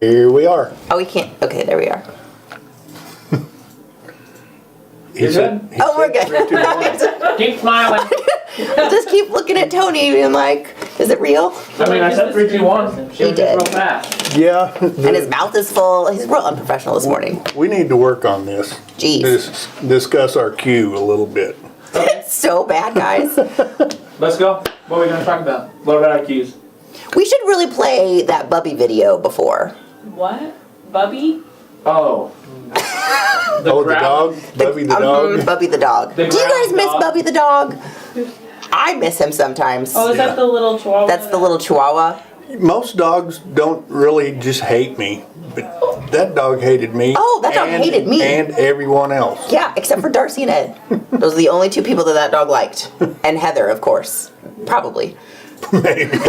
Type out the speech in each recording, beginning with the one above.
Here we are. Oh, we can't. Okay, there we are. He said, Oh, we're good. 3, 2, 1. Keep smiling. Just keep looking at Tony and like, is it real? I mean, I said 3, 2, 1. She was did. just real fast. Yeah. And his mouth is full. He's real unprofessional this morning. We need to work on this. Jeez. Discuss our cue a little bit. It's so bad, guys. Let's go. What are we going to talk about? What about our cues? We should really play that Bubby video before. What? Bubby? Oh. The dog? Bubby the dog? Bubby the dog. The Do you guys ground miss dog. Bubby the dog? I miss him sometimes. Oh, is that the little chihuahua? That's the little chihuahua. Most dogs don't really just hate me, but that dog hated me. Oh, that dog hated me. And everyone else. Yeah, except for Darcy and Ed. Those are the only two people that dog liked. And Heather, of course. Probably. Maybe.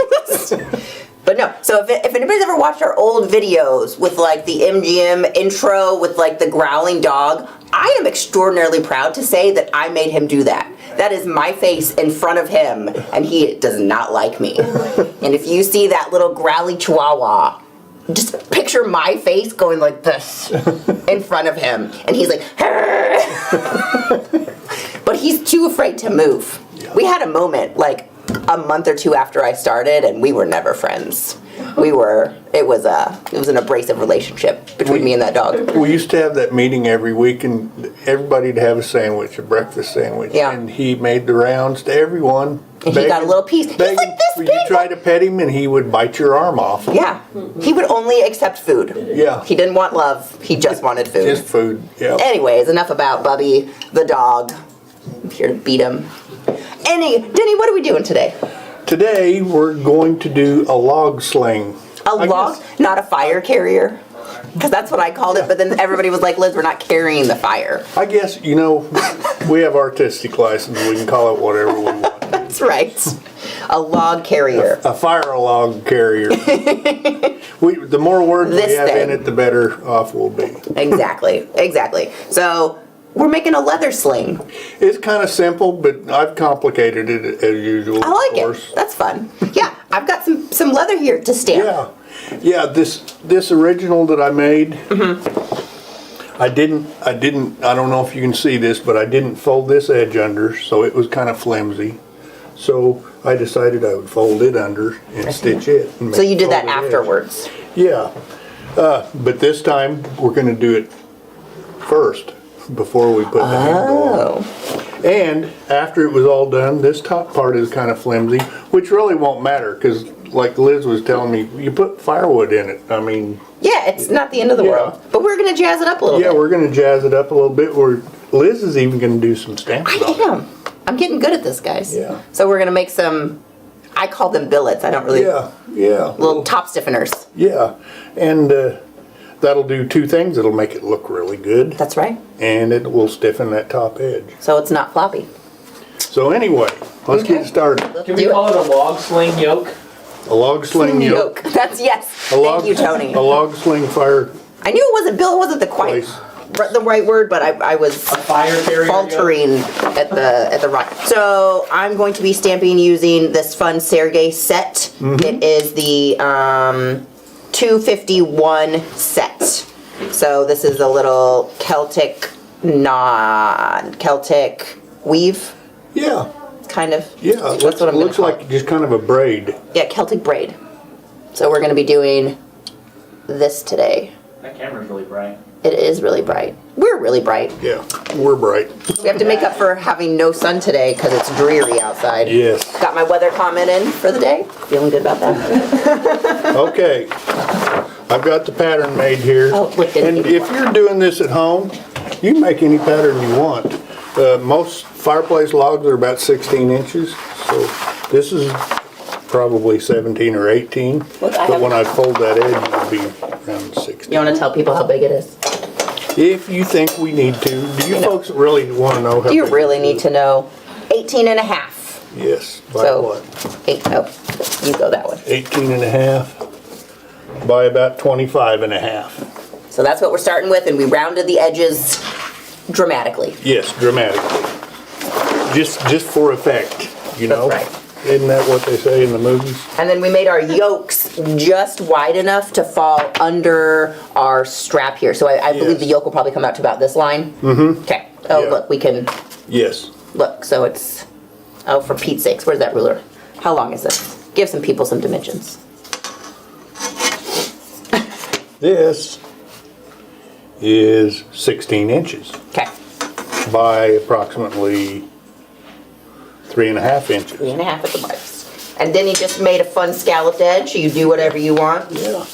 But no, so if anybody's ever watched our old videos with like the MGM intro with like the growling dog, I am extraordinarily proud to say that I made him do that. That is my face in front of him, and he does not like me. And if you see that little growly chihuahua, just picture my face going like this in front of him, and he's like, but he's too afraid to move. We had a moment like a month or two after I started, and we were never friends. It was an abrasive relationship between me and that dog. We used to have that meeting every week, and everybody'd have a sandwich, a breakfast sandwich. Yeah. And he made the rounds to everyone. And he got a little piece. He's like this big. You try to pet him, and he would bite your arm off. Yeah. He would only accept food. Yeah. He didn't want love. He just wanted food. Just food, yeah. Anyways, enough about Bubby, the dog. I'm here to beat him. Denny, what are we doing today? Today, we're going to do a log sling. A log? Not a fire carrier? Because that's what I called it, but then everybody was like, Liz, we're not carrying the fire. I guess, we have artistic license. We can call it whatever we want. That's right. A log carrier. A fire log carrier. The more words we have in it, the better off we'll be. Exactly. So, we're making a leather sling. It's kind of simple, but I've complicated it as usual. I like it. That's fun. Yeah, I've got some leather here to stamp. Yeah. This original that I made, I don't know if you can see this, but I didn't fold this edge under, so it was kind of flimsy. So I decided I would fold it under and stitch it. And So you did that folded edge. afterwards? Yeah, but this time we're going to do it first before we put the handle on. And after it was all done, this top part is kind of flimsy, which really won't matter because, like Liz was telling me, you put firewood in it. I mean, yeah, it's not the end of the world. But we're going to jazz it up a little bit. Yeah, we're going to jazz it up a little bit. Liz is even going to do some stamps. I am. I'm getting good at this, guys. Yeah. So we're going to make some, I call them billets. I don't really. Yeah. Little top stiffeners. Yeah, and that'll do two things. It'll make it look really good. That's right. And it will stiffen that top edge. So it's not floppy. So anyway, let's get started. Can we call it a log sling yoke? A log sling yoke. That's yes. Thank you, Tony. A log sling fire I knew it wasn't Bill. It wasn't the right word, but I was A fire carrier faltering at the right. So I'm going to be stamping using this fun Sergei set. It is the 251 set. So this is a little Celtic weave, Yeah. kind of. Yeah. That's what I'm gonna looks call like just kind of a braid. Yeah, Celtic braid. So we're going to be doing this today. That camera's really bright. It is really bright. We're really bright. Yeah. We're bright. We have to make up for having no sun today because it's dreary outside. Yes. Got my weather comment in for the day. Feeling good about that. Okay. I've got the pattern made here. Oh, look, Denny. And if you're doing this at home, you can make any pattern you want. Most fireplace logs are about 16 inches. So this is probably 17 or 18. But when I fold that edge, it'll be around 16. You want to tell people how big it is? If you think we need to. Do you folks really want to know how Do you big really it need is? to know? 18 and a half. Yes. By So, what? You go that way. 18 and a half by about 25 and a half. So that's what we're starting with, and we rounded the edges dramatically. Yes, dramatically. Just for effect, you know? That's right. Isn't that what they say in the movies? And then we made our yolks just wide enough to fall under our strap here. So I believe Yes. the yoke will probably come out to about this line. Mm-hmm. Okay. Oh, Yeah. look, we can, Yes. look, so it's, oh, for Pete's sakes, where's that ruler? How long is this? Give some people some dimensions. This is 16 inches Okay. by approximately 3.5 inches. 3.5 at the bikes. And Denny just made a fun scalloped edge, so you do whatever you want. Yeah.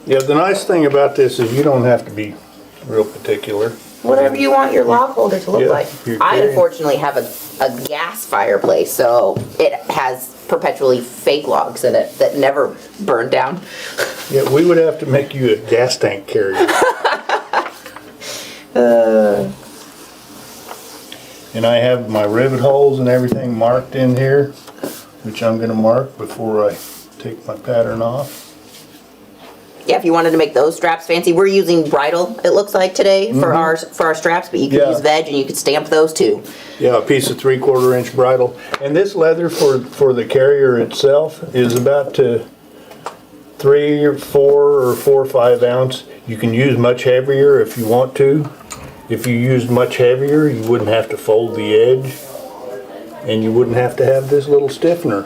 Yeah, the nice thing about this is you don't have to be real particular. Whatever you want your log holder to look Yeah, like. you're I carrying- unfortunately have a gas fireplace, so it has perpetually fake logs in it that never burn down. Yeah, we would have to make you a gas tank carrier. And I have my rivet holes and everything marked in here, which I'm gonna mark before I take my pattern off. Yeah, if you wanted to make those straps fancy, we're using bridle, it looks like today, for our straps, but you could Yeah. use veg and you could stamp those too. Yeah, a piece of 3/4 inch bridle. And this leather for the carrier itself is about 3 or 4 or 4 or 5 ounce. You can use much heavier if you want to. If you used much heavier, you wouldn't have to fold the edge, and you wouldn't have to have this little stiffener.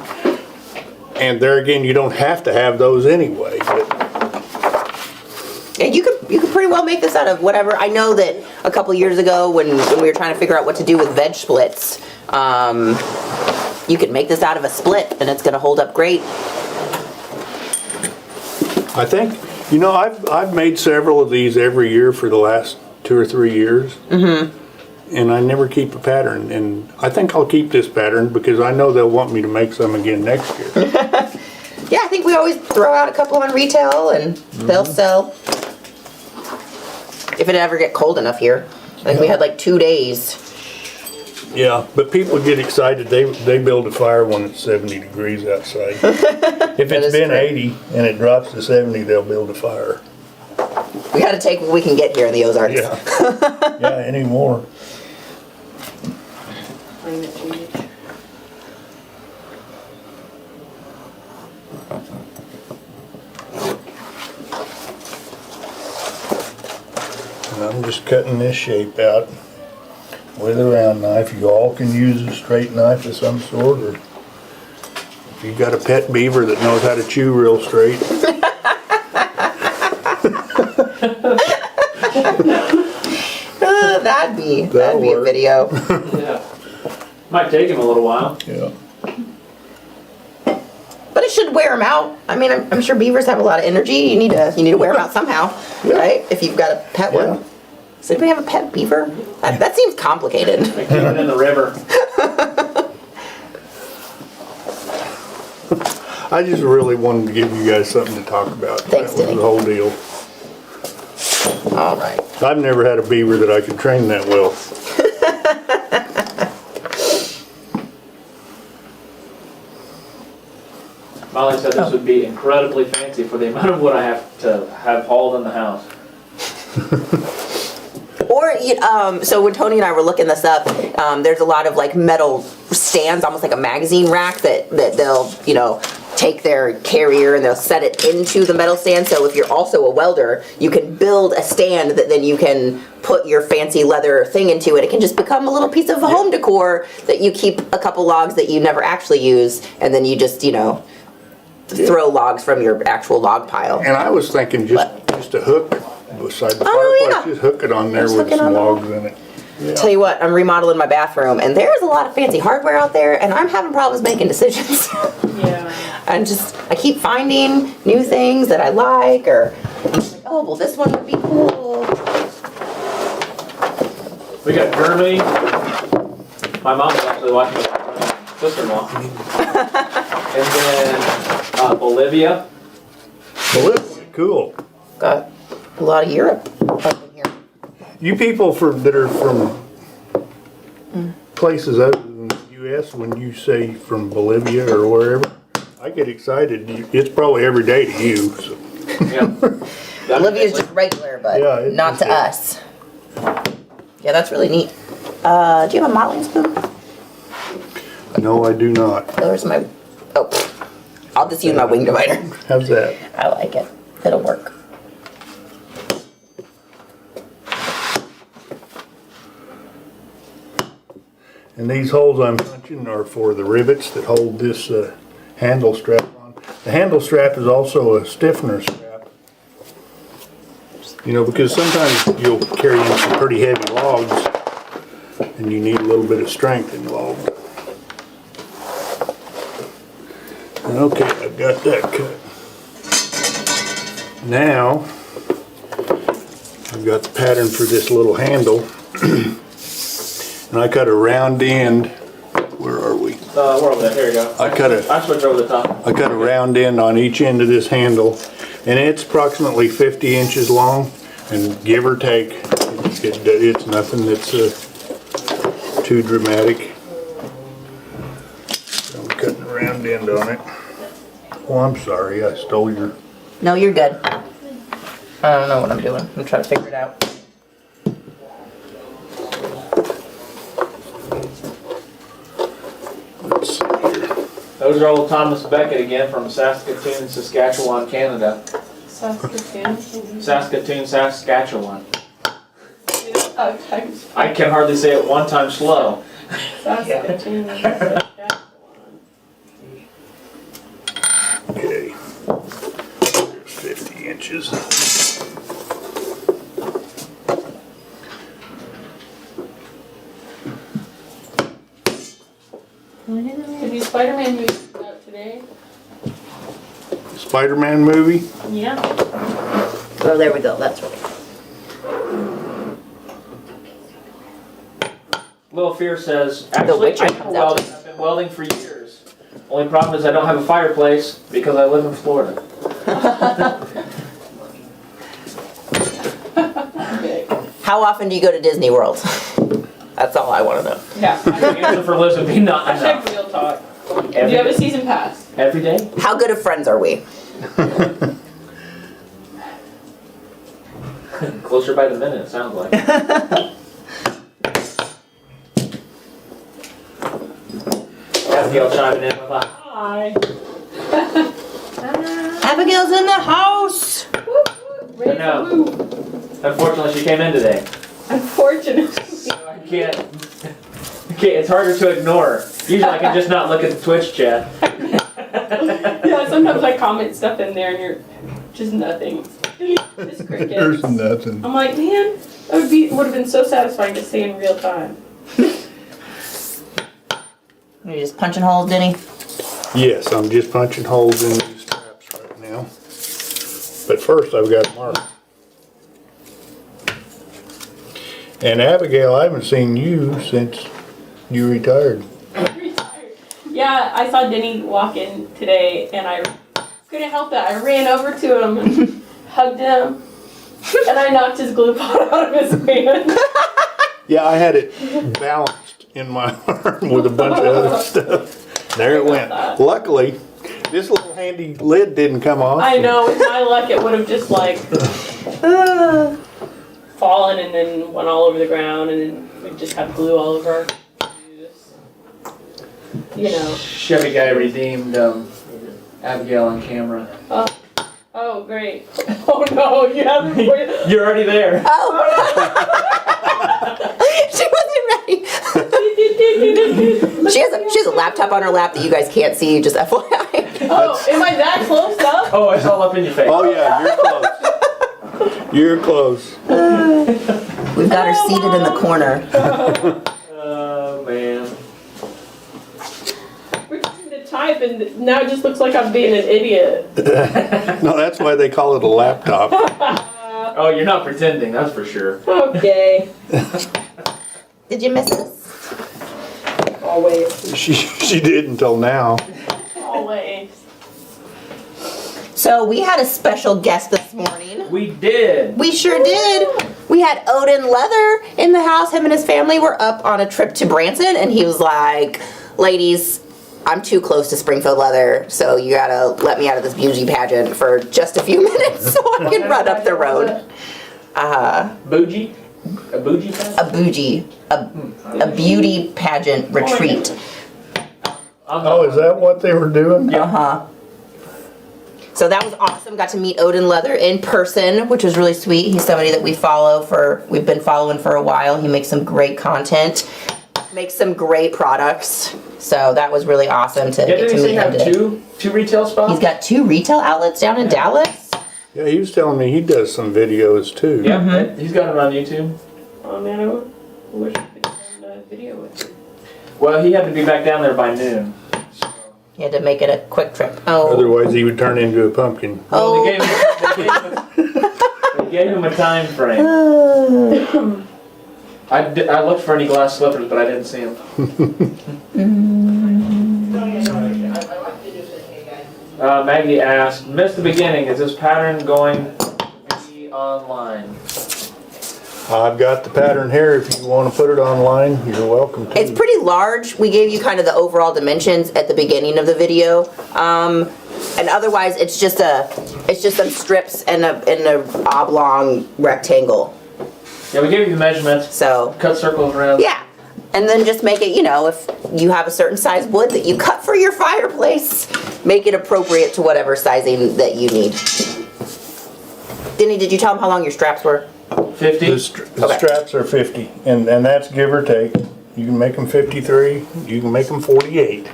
And there again, you don't have to have those anyway. But And you could pretty well make this out of whatever. I know that a couple years ago when we were trying to figure out what to do with veg splits, you could make this out of a split and it's gonna hold up great. I think, you know, I've made several of these every year for the last 2 or 3 years. Mm-hmm. And I never keep a pattern. And I think I'll keep this pattern because I know they'll want me to make some again next year. Yeah, I think we always throw out a couple on retail and they'll sell. If it ever get cold enough here. Like we had like 2 days. Yeah, but people get excited. They build a fire when it's 70 degrees outside. If it's is been true. 80 and it drops to 70, they'll build a fire. We gotta take what we can get here in the Ozarks. Yeah. Yeah, anymore. And I'm just cutting this shape out with a round knife. You all can use a straight knife of some sort, or if you've got a pet beaver that knows how to chew real straight. That'd be That'll a work. video. Yeah. Might take him a little while. Yeah. But it should wear them out. I mean, I'm sure beavers have a lot of energy. You need to wear them out somehow, right? If you've got a pet Yeah. one. Does anybody have a pet beaver? That seems complicated. They keep it in the river. I just really wanted to give you guys something to talk about. Thanks, That was Denny. the whole deal. All right. I've never had a beaver that I could train that well. Molly said this would be incredibly fancy for the amount of wood I have to have hauled in the house. Or, so when Tony and I were looking this up, there's a lot of like metal stands, almost like a magazine rack that they'll, take their carrier and they'll set it into the metal stand. So if you're also a welder, you can build a stand that then you can put your fancy leather thing into, and it can just become a little piece of home decor that you keep a couple logs that you never actually use, and then you just, throw logs from your actual log pile. And I was thinking just a hook beside the Oh, fireplace, yeah. just hook it on there Just with hook it some on there. logs in it. Tell you what, I'm remodeling my bathroom, and there's a lot of fancy hardware out there, and I'm having problems making decisions. Yeah. I keep finding new things that I like, or I'm like, oh, well, this one would be cool. We got Germany. My mom was actually watching with my sister-in-law. And then Bolivia. Bolivia, cool. Got a lot of Europe up in here. You people that are from places other than the U.S., when you say from Bolivia or wherever, I get excited. It's probably every day to you. So. Yeah. Bolivia's just regular, but Yeah, it's not to just- us. Yeah, that's really neat. Do you have a modeling spoon? No, I do not. There's my, oh, I'll just use my wing divider. How's that? I like it. It'll work. And these holes I'm punching are for the rivets that hold this handle strap on. The handle strap is also a stiffener strap. You know, because sometimes you'll carry in some pretty heavy logs and you need a little bit of strength involved. Okay, I've got that cut. Now, I've got the pattern for this little handle. And I cut a round end. Where are we? We're over there. Here you go. I switched over the top. I cut a round end on each end of this handle, and it's approximately 50 inches long, and give or take, it's nothing that's too dramatic. So I'm cutting a round end on it. Oh, I'm sorry, I stole your... No, you're good. I don't know what I'm doing. I'm trying to figure it out. Let's see here. Those are old Thomas Beckett again from Saskatoon, Saskatchewan, Canada. Saskatoon. Saskatoon, Saskatchewan. Okay. I can hardly say it one time slow. Saskatoon. Okay. There's 50 inches. The new Spider-Man movie out today. Spider-Man movie? Yeah. Oh, there we go. That's right. Little Fear says, actually, Witcher I know comes out welding. I've been welding for years. Only problem is I don't have a fireplace because I live in Florida. How often do you go to Disney World? That's all I want to know. Yeah. The answer for Liz would be not Hashtag enough. real talk. Do Every you have a day. season pass? Every day? How good of friends are we? Closer by the minute, it sounds like. Abigail chiming in with a hi. Abigail's in the house. Ready I know. for woo. Unfortunately, she came in today. Unfortunately. So I can't, it's harder to ignore. Usually I can just not look at the Twitch chat. Yeah, sometimes I comment stuff in there and you're just nothing. Just crickets. There's nothing. I'm like, man, that would have been so satisfying to see in real time. Are you just punching holes, Denny? Yes, I'm just punching holes in these straps right now. But first I've got to mark. And Abigail, I haven't seen you since you retired. Yeah, I saw Denny walk in today and I couldn't help it. I ran over to him and hugged him and I knocked his glue pot out of his hand. Yeah, I had it balanced in my arm with a bunch of other stuff. There it went. Luckily, this little handy lid didn't come off. I know, with my luck it would have just like fallen and then went all over the ground and then we'd just have glue all over our shoes. You know. Chevy guy redeemed Abigail on camera. Oh, great. Oh no, you haven't. You're already there. Oh! She wasn't ready. She has a laptop on her lap that you guys can't see, just FYI. Oh, am I that close up? Oh, it's all up in your face. Oh yeah, you're close. You're close. We've got her seated in the corner. Oh, man. We're trying to type and now it just looks like I'm being an idiot. No, that's why they call it a laptop. Oh, you're not pretending, that's for sure. Okay. Did you miss us? Always. She did until now. Always. So we had a special guest this morning. We did. We sure did. We had Odin Leather in the house. Him and his family were up on a trip to Branson, and he was like, ladies, I'm too close to Springfield Leather, so you gotta let me out of this beauty pageant for just a few minutes so I can run up the road. Bougie? A bougie fan? A bougie, a beauty pageant retreat. Oh, is that what they were doing? Uh-huh. So that was awesome. Got to meet Odin Leather in person, which was really sweet. He's somebody that we've been following for a while. He makes some great content, makes some great products. So that was really awesome to get to meet him today. Two retail spots? He's got 2 retail outlets down in Dallas. Yeah, he was telling me he does some videos too. Yeah, he's got them on YouTube. Oh man, I wish I could send a video with you. Well, he had to be back down there by noon. He had to make it a quick trip. Oh. Otherwise, he would turn into a pumpkin. Well, Oh. they gave him a time frame. I looked for any glass slippers, but I didn't see them. Maggie asked, missed the beginning. Is this pattern going to be online? I've got the pattern here. If you want to put it online, you're welcome to. It's pretty large. We gave you kind of the overall dimensions at the beginning of the video. And otherwise it's just some strips and a oblong rectangle. Yeah, we gave you the measurements. So, Cut circles around. yeah. And then just make it, you know, if you have a certain size wood that you cut for your fireplace, make it appropriate to whatever sizing that you need. Denny, did you tell them how long your straps were? 50. The straps are 50, and that's give or take. You can make them 53, you can make them 48.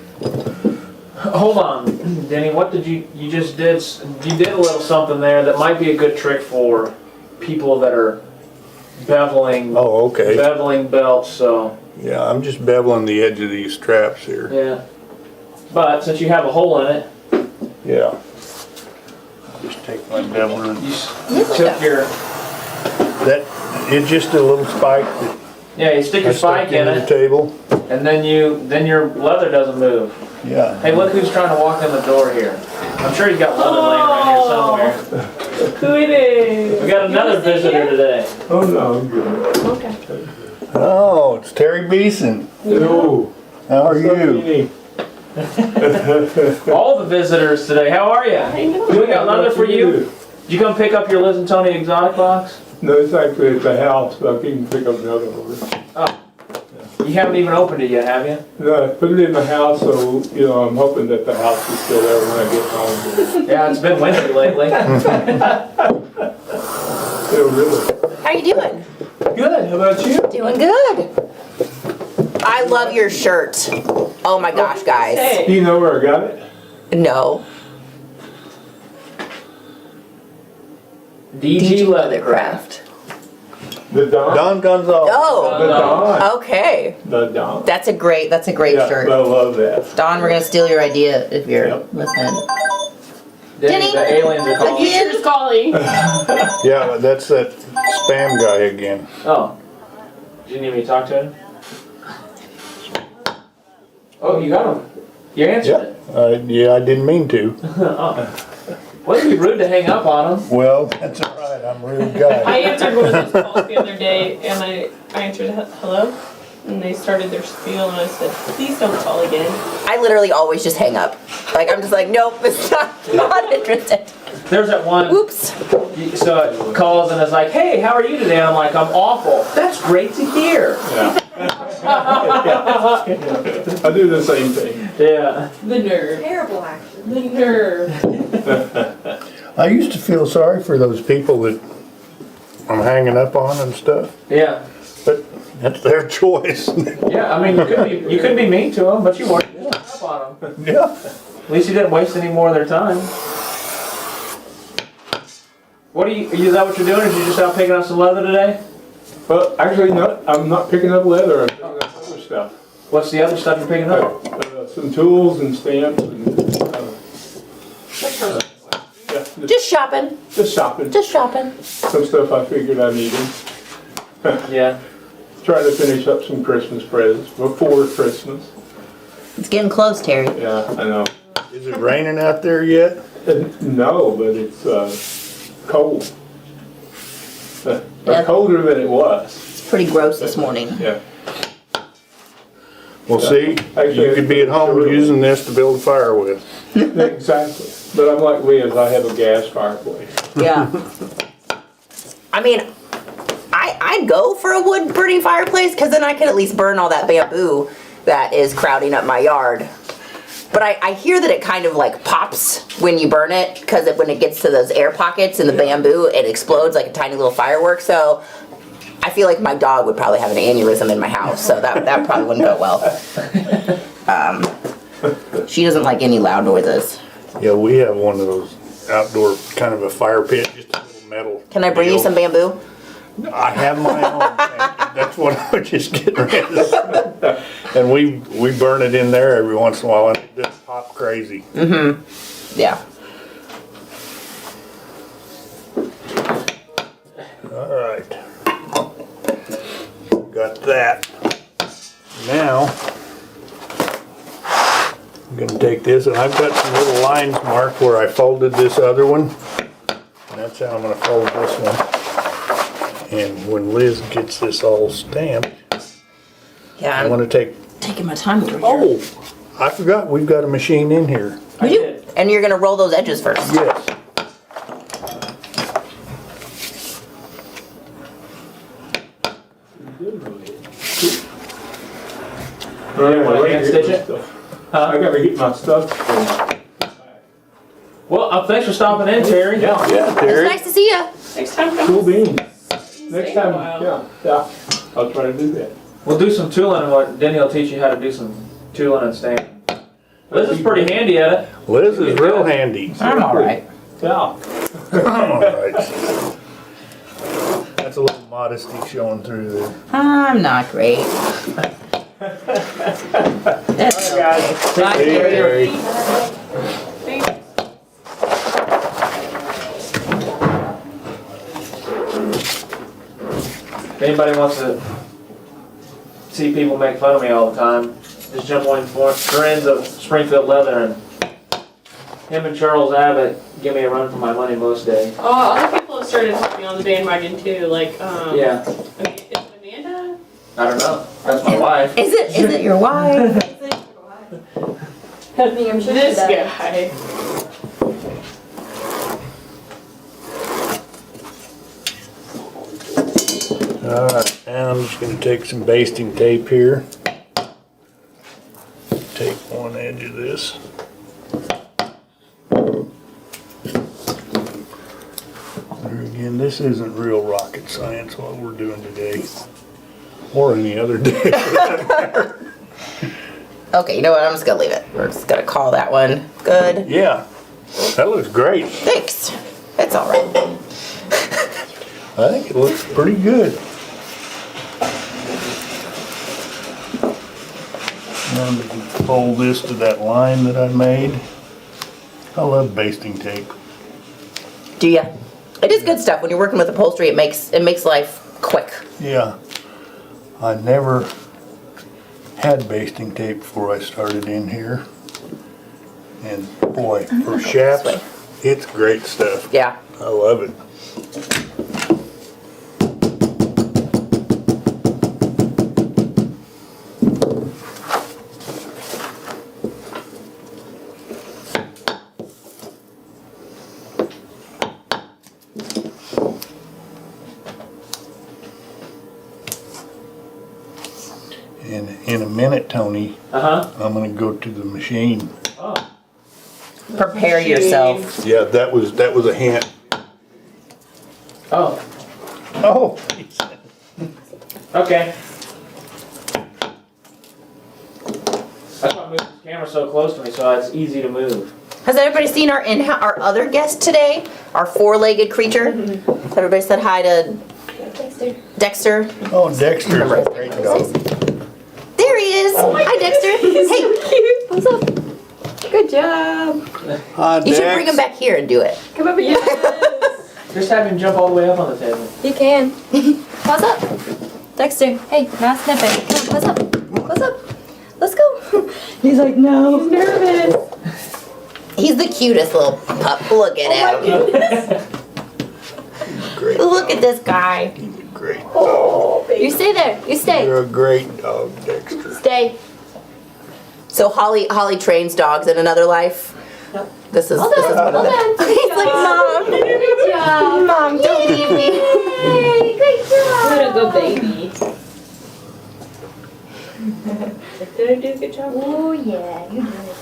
Hold on, Denny. What did you just did? You did a little something there that might be a good trick for people that are beveling. Oh, okay. Beveling belts. So. Yeah, I'm just beveling the edge of these straps here. Yeah. But since you have a hole in it. Yeah. Just take my beveler and You took your. that. It's just a little spike that Yeah, you stick your I stuck spike in into the it, table. and then your leather doesn't move. Yeah. Hey, look who's trying to walk in the door here. I'm sure he's got leather laying around here somewhere. Who it is? We got another visitor today. Oh, no, I'm good. Okay. Oh, it's Terry Beeson. Hello. How are you? All the visitors today. How are you? I know. We got leather for you. Did you come pick up your Liz and Tony exotic box? No, it's actually at the house, but I can pick up another one. Oh. You haven't even opened it yet, have you? No, I put it in the house, so, you know, I'm hoping that the house is still there when I get home. Yeah, it's been windy lately. Yeah, really. How you doing? Good, how about you? Doing good. I love your shirt. Oh my gosh, guys. Do Hey. you know where I got it? No. DG Leathercraft. The Don? Don Gonzalez. The Oh, Don. okay. The Don. That's a great Yeah, shirt. I love that. Don, we're gonna steal your idea if you're Yep. listening. Denny, the aliens are calling. Again? Teacher's calling. Yeah, that's that spam guy again. Oh. Did you need me to talk to him? Oh, you got him. You answered it. Yeah, I didn't mean to. Oh. Wasn't be rude to hang up on him. Well, that's all right. I'm a rude I guy. answered one of those calls the other day, and I answered hello, and they started their spiel, and I said, please don't call again. I literally always just hang up. Like, I'm just like, nope, it's not interested. There's that one. Oops. So it calls and it's like, hey, how are you today? I'm like, I'm awful. That's great to hear. Yeah. I do the same thing. Yeah. The nerve. Terrible action. The nerve. I used to feel sorry for those people that I'm hanging up on and stuff, Yeah. but that's their choice. Yeah, I mean, you could be mean to them, but you weren't. You hung up on them. Yeah. At least you didn't waste any more of their time. What is that what you're doing? Is you just out picking up some leather today? Well, actually, no, I'm not picking up leather, I'm picking up other stuff. What's the other stuff you're picking up? Some tools and stamps and, yeah, Just shopping. just shopping. Just shopping. Some stuff I figured I needed. Yeah. Trying to finish up some Christmas presents before Christmas. It's getting close, Terry. Yeah, I know. Is it raining out there yet? No, but it's cold. Yeah. Colder than it was. It's pretty gross this morning. Yeah. Well, see, Actually, you could be at home using this to build fire with. Exactly. But I'm like Liz, I have a gas fireplace. Yeah. I mean, I'd go for a wood burning fireplace because then I could at least burn all that bamboo that is crowding up my yard. But I hear that it kind of like pops when you burn it, because when it gets to those air pockets in the bamboo, it explodes like a tiny little firework. So I feel like my dog would probably have an aneurysm in my house, so that probably wouldn't go well. She doesn't like any loud noises. Yeah, we have one of those outdoor kind of a fire pit, just a little metal. Can I bring you deal. some bamboo? I have my own. And that's what I was just getting rid of. And we burn it in there every once in a while, and it just pop crazy. Yeah. All right. Got that. Now, I'm gonna take this, and I've got some little lines marked where I folded this other one. And that's how I'm gonna fold this one. And when Liz gets this all stamped, Yeah, I'm I'm gonna take, taking my time over here. oh, I forgot, we've got a machine in here. We do. And you're gonna roll those edges first. Yes. Hand stitch it? I gotta get my stuff. Well, thanks for stopping in, Terry. Yeah, Yeah, It's Terry. nice to see you. Next time, come. cool beans. Next Stay a time, while. yeah, I'll try to do that. We'll do some tooling, and Denny will teach you how to do some tooling and stamping. Liz is pretty handy at it. Liz is real handy. I'm all right. Yeah. All right. That's a little modesty showing through there. I'm not great. That's Guys, Bye, Hey, Terry. Terry. Thanks. if anybody wants to see people make fun of me all the time, just jump on Friends of Springfield Leather, and him and Charles Abbott give me a run for my money most days. Oh, other people have started hopping on the bandwagon too. Like, Yeah, is it Amanda? I don't know. That's my wife. Is it your wife? This guy. All right, now I'm just gonna take some basting tape here. Take one edge of this. There again, this isn't real rocket science what we're doing today, or any other day. Okay, you know what? I'm just gonna leave it. We're just gonna call that one good. Yeah, that looks great. Thanks. It's all right. I think it looks pretty good. Now we can fold this to that line that I made. I love basting tape. Do ya? It is good stuff. When you're working with upholstery, it makes life quick. Yeah, I never had basting tape before I started in here. And boy, for shafts, way. it's great stuff. Yeah. I love it. And in a minute, Tony, I'm gonna go to the machine. Oh, Prepare yourself. Yeah, that was a hint. oh, Oh, okay. That's why I moved this camera so close to me, so it's easy to move. Has everybody seen our other guest today? Our four-legged creature? Has everybody said hi to Dexter? oh, Dexter's a great dog. There he is. Hi, Dexter. Hey, What's up? Good job. Hi, you should bring him back here and do it. Come over here. Just have him jump all the way up on the table. You can. What's up? Dexter, hey, not sniffing. Come on, what's up? What's up? Let's go. He's like, no. He's nervous. He's the cutest little pup. Look at him. Great Look dog. at this guy. He's a great dog. Oh, you stay there. You stay. You're a great dog, Dexter. Stay. So Holly trains dogs in another life. Yep. This is Hold this is on. one of Hold them. on. He's like, Mom, Good job. Mom, don't leave me. Yay, great job. What a good baby. Did I do a good job? Oh, yeah, you did.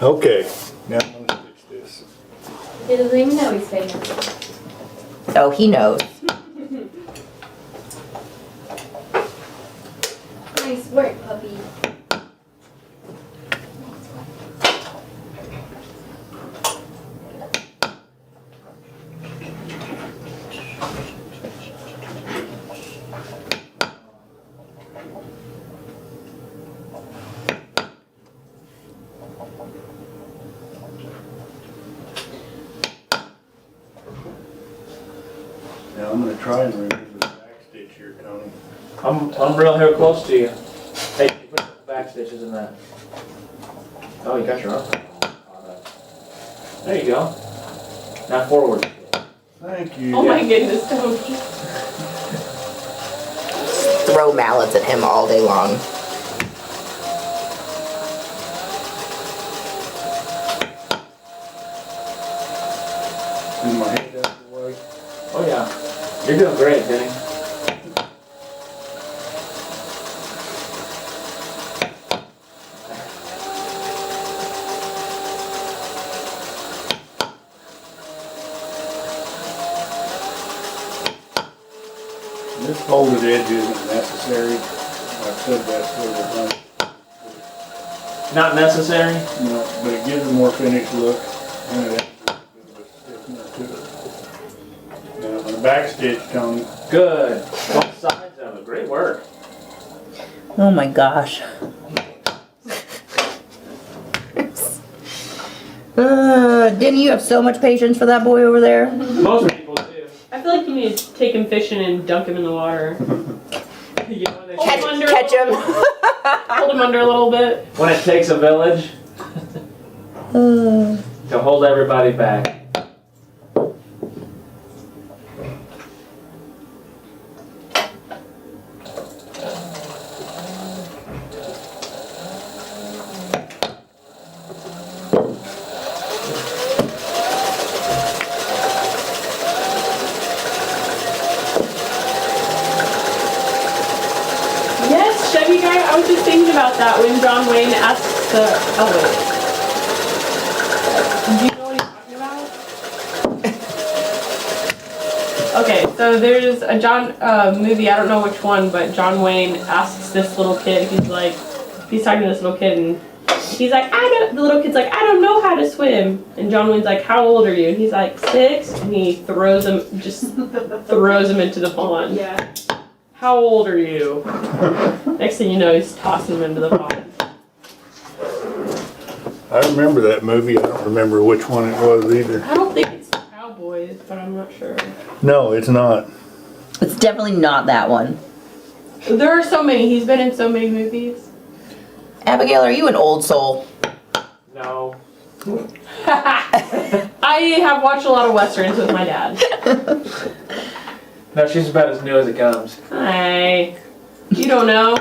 Okay, now I'm gonna fix this. He doesn't even know he's famous. Oh, he knows. Nice work, puppy. Now I'm gonna try and remove the back stitch here, Tony. I'm real here close to you. Hey, you put the back stitches in that. Oh, you got your arm. There you go. Now forward. Thank you. Oh my goodness, Tony. Throw mallets at him all day long. Is my head out of the way? Oh yeah. You're doing great, Denny. This folded edge isn't necessary. I've said that several times. Not necessary. No, but it gives a more finished look. And it adds a bit of a stiffener to it. Now, on the back stitch, Tony, Good. Both sides of it. Great work. Oh my gosh. Didn't you have so much patience for that boy over there? Most people do. I feel like you need to take him fishing and dunk him in the water. You know, when, Catch, Hold him under catch him. Hold him under a little bit. when it takes a village to hold everybody back. Yes, Chevy guy, I was just thinking about that when John Wayne asks the do you know what he's talking about? Okay, so there's a John movie, I don't know which one, but John Wayne asks this little kid, he's talking to this little kid and he's like, the little kid's like, I don't know how to swim. And John Wayne's like, how old are you? And he's like, 6. And he throws him into the pond. Yeah. How old are you? Next thing you know, he's tossing him into the pond. I remember that movie. I don't remember which one it was either. I don't think it's Cowboys, but I'm not sure. No, it's not. It's definitely not that one. There are so many. He's been in so many movies. Abigail, are you an old soul? No. I have watched a lot of westerns with my dad. No, she's about as new as it comes. Hi. You don't know.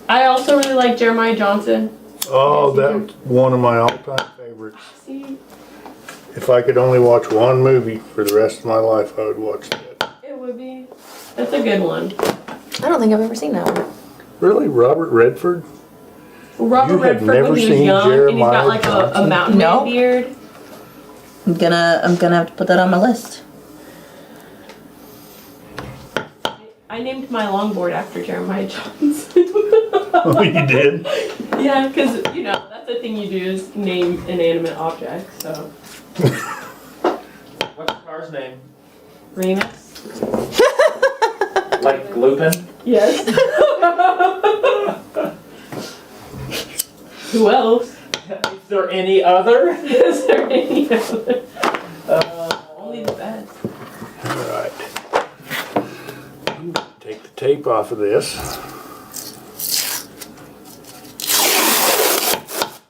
I also really like Jeremiah Johnson. Oh, that's one of my all-time favorites. See, If I could only watch one movie for the rest of my life, I would watch that. it would be. That's a good one. I don't think I've ever seen that one. Really? Robert Redford? Robert You have Redford never when he was seen young and he's got Jeremiah like a Johnson? mountain No. man beard. I'm gonna have to put that on my list. I named my longboard after Jeremiah Johnson. Oh, you did? Yeah, because, you know, that's the thing you do is name inanimate objects, so. What's the car's name? Remus? Like Lupin? Yes. Who else? Is there any other? Is there any other? Only the best. Alright. Take the tape off of this.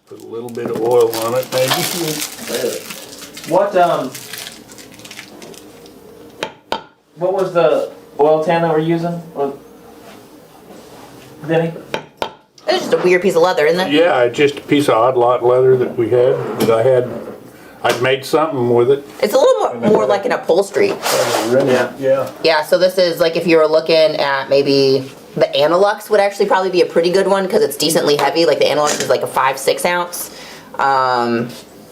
Put a little bit of oil on it, maybe. What was the oil tan that we're using? Denny? It's just a weird piece of leather, isn't it? Yeah, it's just a piece of odd lot leather that we had, I'd made something with it. It's a little more like an upholstery. Yeah. Yeah, so this is like if you were looking at maybe The Analux would actually probably be a pretty good one because it's decently heavy. Like the Analux is like a 5-6 ounce.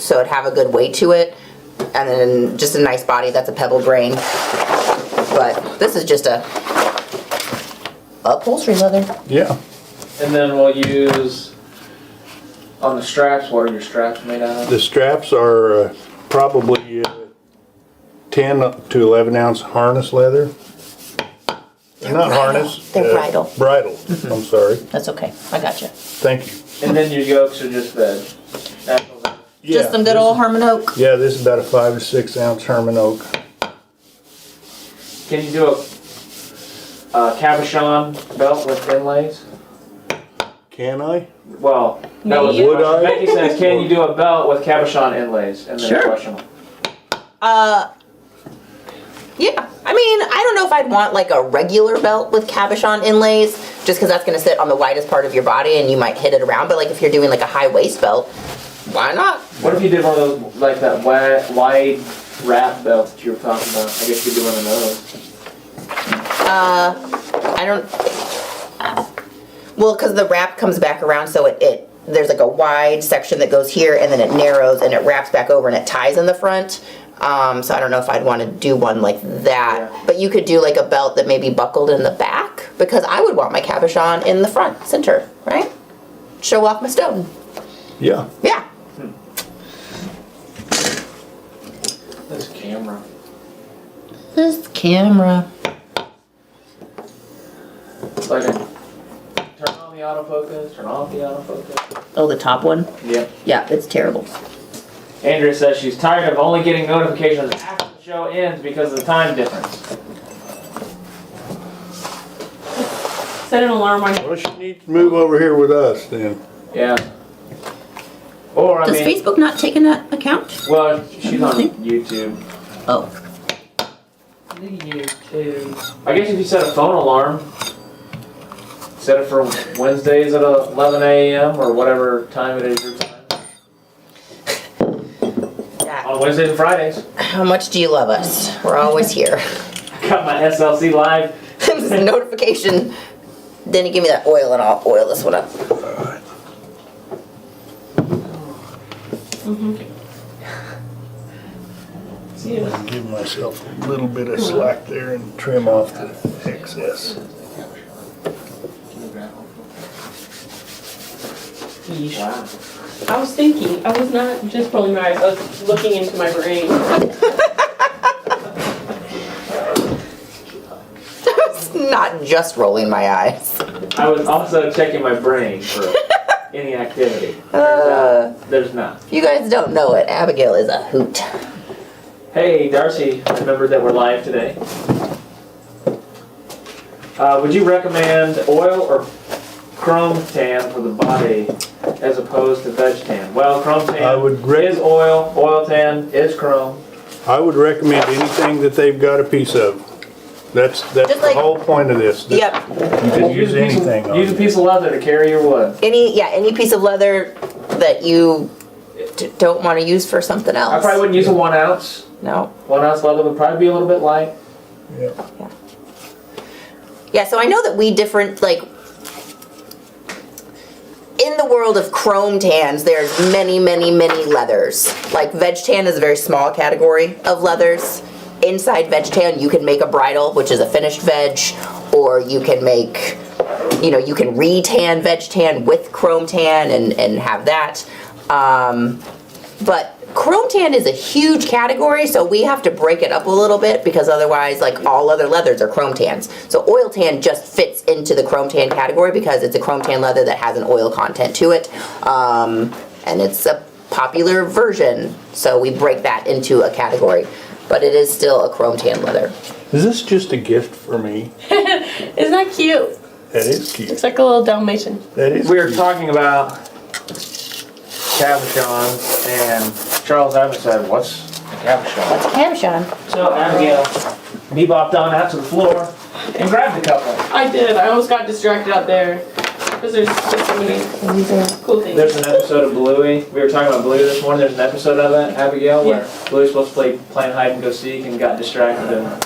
So it'd have a good weight to it. And then just a nice body. That's a pebble grain. But this is just a upholstery leather. Yeah. And then we'll use, on the straps, what are your straps made out of? The straps are probably 10 to 11 ounce harness leather. They're not harness. They're bridle. Bridle. I'm sorry. That's okay. I got you. Thank you. And then your yolks are just veg. Natural veg. Yeah, Just some good this- old Herman oak. Yeah, this is about a 5 to 6 ounce Herman oak. Can you do a Cabochon belt with inlays? Can I? Well, that was Would I? Becky says, can you do a belt with Cabochon inlays? And then Sure. question. Yeah. I mean, I don't know if I'd want like a regular belt with cabochon inlays, just because that's going to sit on the widest part of your body and you might hit it around. But like if you're doing like a high waist belt, why not? What if you did one of those, like that wide wrap belt that you were talking about? I guess you could do one of those. I don't. Well, because the wrap comes back around, so it there's like a wide section that goes here, and then it narrows and it wraps back over and it ties in the front. So I don't know if I'd want to do one like that. Yeah. But you could do like a belt that maybe buckled in the back, because I would want my cabochon in the front center, right? Show off my stone. Yeah. Yeah. This camera. This camera. It's like a turn on the autofocus, turn off the autofocus. Oh, the top one? Yep. Yeah, it's terrible. Andrea says she's tired of only getting notifications after the show ends because of the time difference. Set an alarm on. Well, she needs to move over here with us then. Yeah. Or, I Does mean, Facebook not take in that account? well, she's on YouTube. Oh. YouTube. I guess if you set a phone alarm, set it for Wednesdays at 11 a.m. or whatever time it is your time. Yeah. On Wednesdays and Fridays. How much do you love us? We're always here. I got my SLC live. This is a notification. Denny, give me that oil and I'll oil this one up. See you. Give myself a little bit of slack there and trim off the excess. Wow. I was thinking. I was not just rolling my eyes. I was looking into my brain. Not just rolling my eyes. I was also checking my brain for any activity. There's not. If you guys don't know it, Abigail is a hoot. Hey, Darcy, remembered that we're live today. Would you recommend oil or chrome tan for the body as opposed to veg tan? Well, chrome tan I would is oil, oil tan is chrome. I would recommend anything that they've got a piece of. That's Just the like- whole point of this. Yep. You can use anything on Use a it. piece of leather to carry your wood. Any piece of leather that you don't want to use for something else. I probably wouldn't use a 1 ounce. No. 1 ounce leather would probably be a little bit light. Yeah. Yeah, so I know that we different, like, in the world of chrome tans, there's many, many, many leathers. Like, veg tan is a very small category of leathers. Inside veg tan, you can make a bridle, which is a finished veg, or you can make, you can re-tan veg tan with chrome tan and have that. But chrome tan is a huge category, so we have to break it up a little bit because otherwise, like, all other leathers are chrome tans. So oil tan just fits into the chrome tan category because it's a chrome tan leather that has an oil content to it. And it's a popular version, so we break that into a category. But it is still a chrome tan leather. Is this just a gift for me? Isn't that cute? That is cute. It's like a little Dalmatian. That is We were cute. talking about cabochons, and Charles Evans said, "What's a cabochon?" What's a cabochon? So Abigail bebopped on out to the floor and grabbed a couple. I did. I almost got distracted out there because there's just so many cool things. There's an episode of Bluey. We were talking about Bluey this morning. There's an episode of that, Abigail, where Bluey's supposed to play playing hide and go seek and got distracted and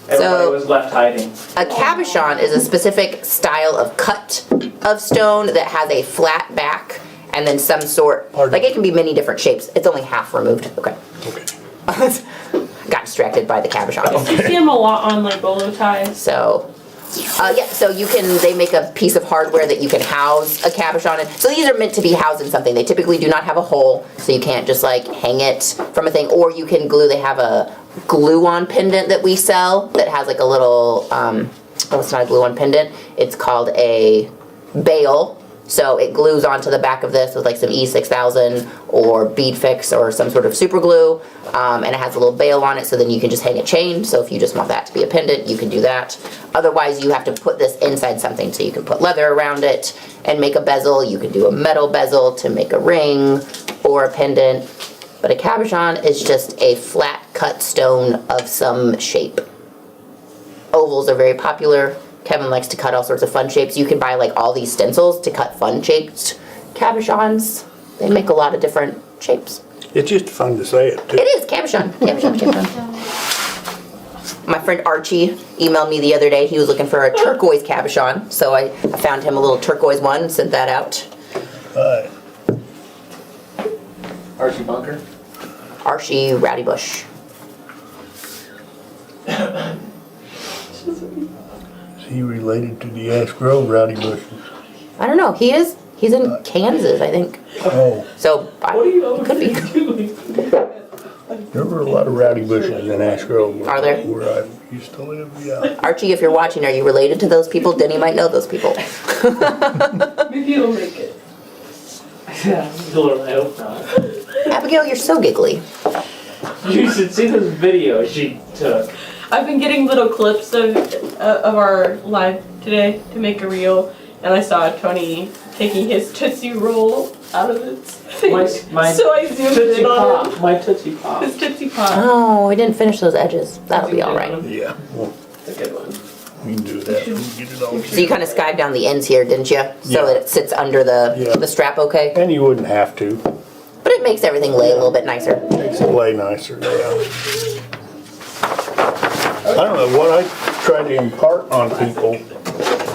Everybody was left hiding. A cabochon is a specific style of cut of stone that has a flat back and then some sort, like it can be many different shapes. It's only half removed. Okay. Got distracted by the cabochon. You see them a lot on like bolo ties. So, yeah, so they make a piece of hardware that you can house a cabochon in. So these are meant to be housed in something. They typically do not have a hole, so you can't just like hang it from a thing, or you can glue. They have a glue-on pendant that we sell that has like a little, oh, it's not a glue-on pendant. It's called a bail. So it glues onto the back of this with like some E6000 or bead fix or some sort of super glue, and it has a little bail on it, so then you can just hang a chain. So if you just want that to be a pendant, you can do that. Otherwise, you have to put this inside something, so you can put leather around it and make a bezel. You can do a metal bezel to make a ring or a pendant. But a cabochon is just a flat cut stone of some shape. Ovals are very popular. Kevin likes to cut all sorts of fun shapes. You can buy like all these stencils to cut fun shaped cabochons. They make a lot of different shapes. It's just fun to say it too. It is cabochon. Cabochon. My friend Archie emailed me the other day. He was looking for a turquoise cabochon, so I found him a little turquoise one and sent that out. Archie Bunker. Archie Rowdy Bush. Is he related to the Ash Grove Rowdy Bushes? I don't know. He is. He's in Kansas, I think. Oh, So What are you could be. doing? there were a lot of Rowdy Bushes in Ash Grove. Are there? Where I used to live, yeah. Archie, if you're watching, are you related to those people? Denny might know those people. Maybe you'll make it. Yeah, I hope not. Abigail, you're so giggly. You should see this video she took. I've been getting little clips of our live today to make a reel, and I saw Tony taking his Tootsie Roll out of its thing. My So I zoomed Tootsie in on Pop. My Tootsie Pop. his Tootsie Pop. Oh, we didn't finish those edges. That'll be all right. Yeah, well, That's a good one. we can do that. We can get it all. So you kind of skived down the ends here, didn't you? So Yeah. that it sits under the Yeah. strap okay? And you wouldn't have to. But it makes everything lay a little bit nicer. Makes it lay nicer, yeah. I don't know, what I try to impart on people,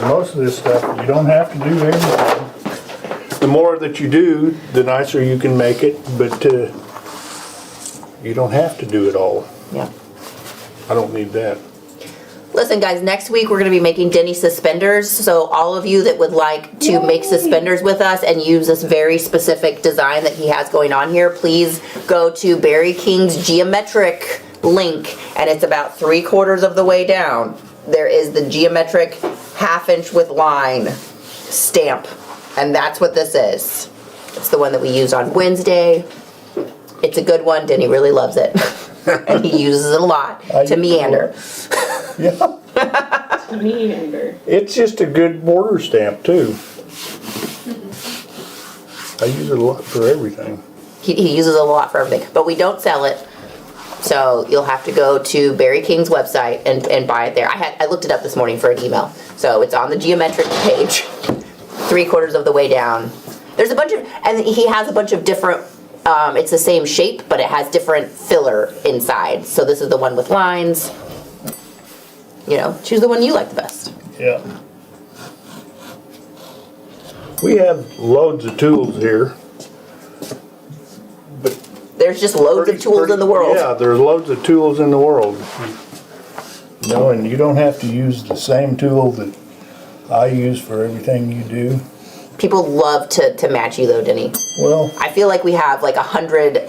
most of this stuff, you don't have to do everything. The more that you do, the nicer you can make it, but you don't have to do it all. Yeah. I don't need that. Listen, guys, next week we're going to be making Denny suspenders. So all of you that would like to make suspenders with us and use this very specific design that he has going on here, please go to Barry King's geometric link, and it's about 3/4 of the way down. There is the geometric 1/2 inch with line stamp, and that's what this is. It's the one that we used on Wednesday. It's a good one. Denny really loves it. And he uses it a lot to meander. Yeah, Meander. it's just a good border stamp too. I use it a lot for everything. He uses it a lot for everything, but we don't sell it. So you'll have to go to Barry King's website and buy it there. I looked it up this morning for an email. So it's on the geometric page, 3/4 of the way down. There's a bunch of, and he has a bunch of different, it's the same shape, but it has different filler inside. So this is the one with lines. You know, choose the one you like the best. Yeah. We have loads of tools here. But There's just loads of tools in the world. Yeah, there's loads of tools in the world. You know, and you don't have to use the same tool that I use for everything you do. People love to match you though, Denny. Well, I feel like we have like 100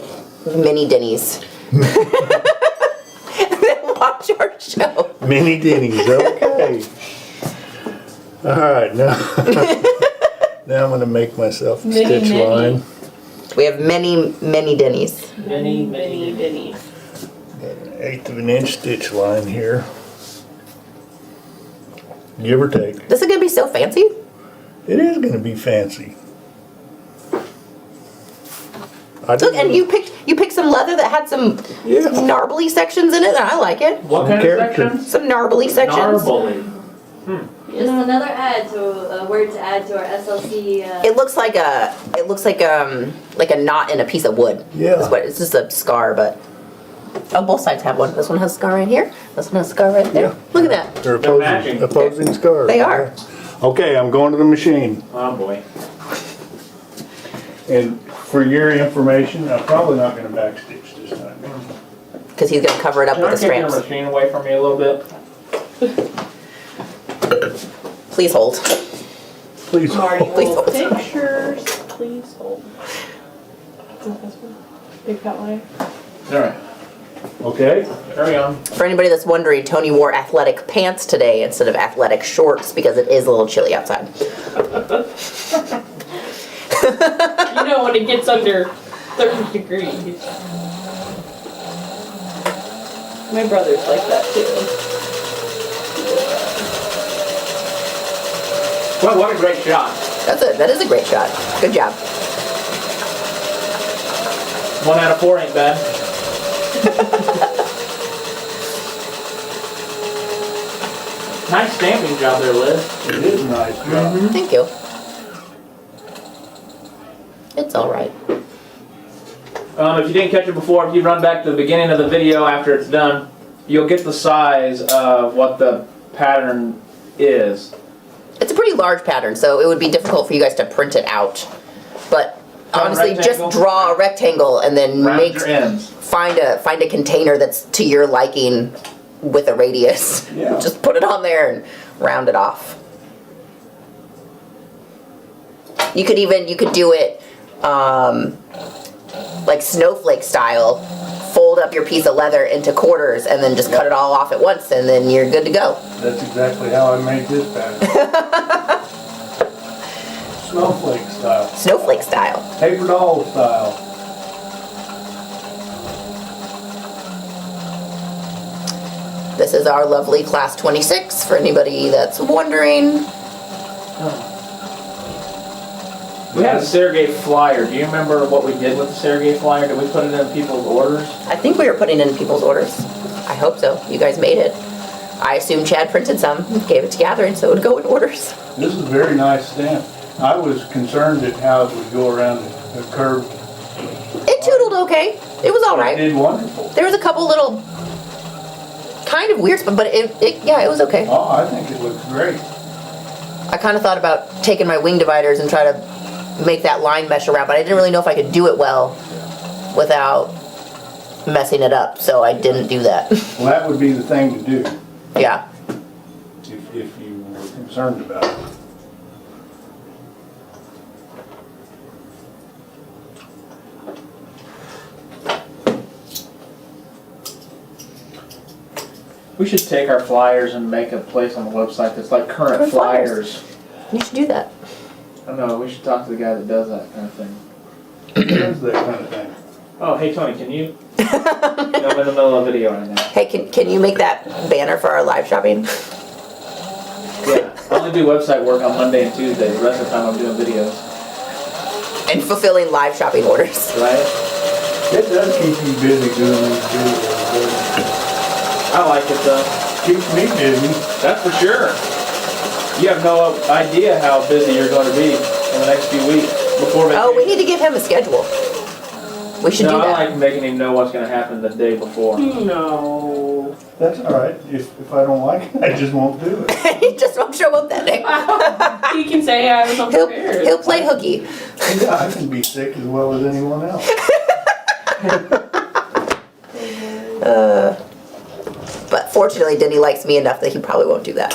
mini Denny's that watch our show. mini Denny's, okay. All right, now, now I'm gonna make myself a Mini, stitch mini. line. We have many Denny's. Many. Denny. Got an 1/8 of an inch stitch line here. Give or take. This is gonna be so fancy. It is gonna be fancy. I Look, and didn't- you picked some leather that had some Yeah. gnarbly sections in it, and I like it. What Some kind character. of sections? Some gnarbly sections. Gnarbly. Just another add to a word to add to our SLC. It looks like a knot in a piece of wood. Yeah. It's just a scar, but Oh, both sides have one. This one has a scar right here. This one has a scar right there. Yeah. Look at that. They're matching. opposing scars. They are. Okay, I'm going to the machine. Oh boy. And for your information, I'm probably not gonna backstitch this time. Because he's going to cover it up Can I with the take your strands. machine away from me a little bit? Please hold. Please. Marty Please will hold. pictures. Please hold. Is that this one? Big fat wire. Alright, Okay? carry on. For anybody that's wondering, Tony wore athletic pants today instead of athletic shorts because it is a little chilly outside. You know when it gets under 30 degrees. My brother's like that too. Well, what a great shot. That is a great shot. Good job. 1 out of 4 ain't bad. Nice stamping job there, Liz. It is nice, job. Thank you. It's all right. If you didn't catch it before, if you run back to the beginning of the video after it's done, you'll get the size of what the pattern is. It's a pretty large pattern, so it would be difficult for you guys to print it out. But Draw a honestly, just rectangle. draw a rectangle and then Round your ends. find a container that's to your liking with a radius. Yeah. Just put it on there and round it off. You could do it like snowflake style. Fold up your piece of leather into quarters and then just cut it all off at once, and then you're good to go. That's exactly how I made this pattern. Snowflake style. Snowflake style. Paper doll style. This is our lovely class 26 for anybody that's wondering. We had a Sergey flyer. Do you remember what we did with the Sergey flyer? Did we put it in people's orders? I think we were putting in people's orders. I hope so. You guys made it. I assume Chad printed some, gave it to Catherine, so it would go in orders. This is a very nice stamp. I was concerned at how it would go around the curve. It tootled okay. It was all It right. did wonderful. There was a couple little kind of weird spots, but it was okay. Oh, I think it looks great. I kind of thought about taking my wing dividers and try to make that line mesh around, but I didn't really know if I could do it well without messing it up, so I didn't do that. Well, that would be the thing to do Yeah. if you were concerned about it. We should take our flyers and make a place on the website that's like current Current flyers. flyers. You should do that. I don't know, we should talk to the guy that does that kind of thing. It does that kind of thing. Oh, hey Tony, can you? I'm in the middle of a video right now. Hey, can you make that banner for our live shopping? Yeah, I only do website work on Monday and Tuesday. The rest of the time I'm doing videos. And fulfilling live shopping orders. Right? It does keep you busy doing these videos. I like it though. Keeps me busy. That's for sure. You have no idea how busy you're going to be in the next few weeks before vacation. Oh, we need to give him a schedule. We should do No, I that. like making him know what's going to happen the day before. No. That's all right. If I don't like it, I just won't do it. He just won't show up that day. He can say I was unprepared. He'll play hooky. Yeah, I can be sick as well as anyone else. But fortunately, Denny likes me enough that he probably won't do that.